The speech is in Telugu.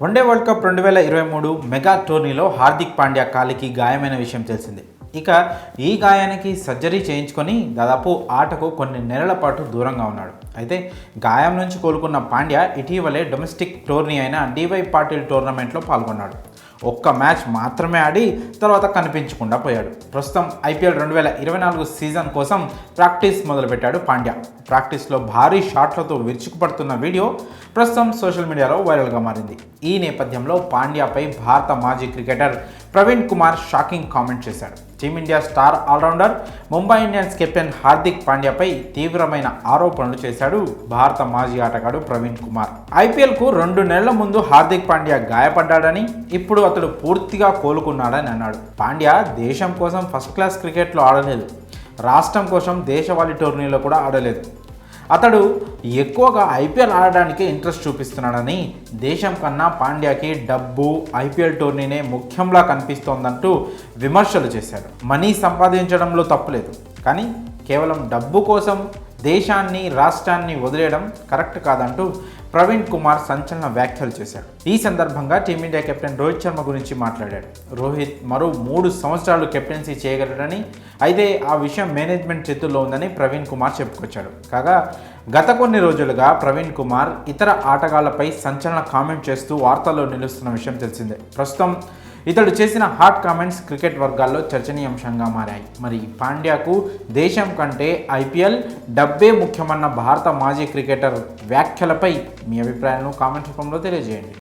వన్డే వరల్డ్ కప్ 2023 మెగా టోర్నీలో హార్దిక్ పాండ్యా కాలికి గాయమైన విషయం తెలిసిందే. ఇక ఈ గాయానికి సర్జరీ చేయించుకొని దాదాపు ఆటకు కొన్ని నెలల పాటు దూరంగా ఉన్నాడు. అయితే గాయం నుంచి కోలుకున్న పాండ్యా ఇటీవలే డొమెస్టిక్ టోర్నీ అయిన డివై పాటిల్ టోర్నమెంట్లో పాల్గొన్నాడు. ఒక్క మ్యాచ్ మాత్రమే ఆడి తర్వాత కనిపించకుండా పోయాడు. ప్రస్తుతం ఐపీఎల్ 2024 సీజన్ కోసం ప్రాక్టీస్ మొదలుపెట్టాడు పాండ్యా. ప్రాక్టీస్లో భారీ షాట్లతో విరుచుకుపడుతున్న వీడియో ప్రస్తుతం సోషల్ మీడియాలో వైరల్గా మారింది. ఈ నేపథ్యంలో పాండ్యాపై భారత మాజీ cricketer Praveen Kumar shocking comment చేశాడు. Team India star all rounder Mumbai Indians captain Hardik పాండ్యాపై తీవ్రమైన ఆరోపణలు చేశాడు భారత మాజీ ఆటగాడు ప్రవీణ్ కుమార్. ఐపీఎల్కు 2 నెలల ముందు హార్దిక్ పాండ్యా గాయపడ్డాడని, ఇప్పుడు అతడు పూర్తిగా కోలుకున్నాడని అన్నాడు. పాండ్యా దేశం కోసం ఫస్ట్ క్లాస్ క్రికెట్లో ఆడలేదు, రాష్ట్రం కోసం దేశవాళీ టోర్నీలో కూడా ఆడలేదు. అతడు ఎక్కువగా ఐపీఎల్ ఆడడానికి ఇంట్రెస్ట్ చూపిస్తున్నాడని, దేశం కన్నా పాండ్యాకి డబ్బు ఐపీఎల్ టోర్నీనే ముఖ్యంలా కనిపిస్తోందంటూ విమర్శలు చేశాడు. మనీ సంపాదించడంలో తప్పులేదు, కానీ కేవలం డబ్బు కోసం దేశాన్ని రాష్ట్రాన్ని వదిలేయడం కరెక్ట్ కాదంటూ ప్రవీణ్ కుమార్ సంచలన వ్యాఖ్యలు చేశాడు. ఈ సందర్భంగా టీమిండియా కెప్టెన్ రోహిత్ శర్మ గురించి మాట్లాడాడు. రోహిత్ మరో 3 సంవత్సరాలు కెప్టెన్సీ చేయగలడని, అయితే ఆ విషయం మేనేజ్మెంట్ చేతుల్లో ఉందని ప్రవీణ్ కుమార్ చెప్పుకొచ్చాడు. కాగా గత కొన్ని రోజులుగా ప్రవీణ్ కుమార్ ఇతర ఆటగాళ్లపై సంచలన కామెంట్ చేస్తూ వార్తల్లో నిలుస్తున్న విషయం తెలిసిందే. ప్రస్తుతం ఇతడు చేసిన హాట్ కామెంట్స్ క్రికెట్ వర్గాల్లో చర్చనీయాంశంగా మారాయి. మరి పాండ్యాకు దేశం కంటే ఐపీఎల్ డబ్బే ముఖ్యమన్న భారత మాజీ క్రికెటర్ వ్యాఖ్యలపై మీ అభిప్రాయాలను కామెంట్ రూపంలో తెలియజేయండి.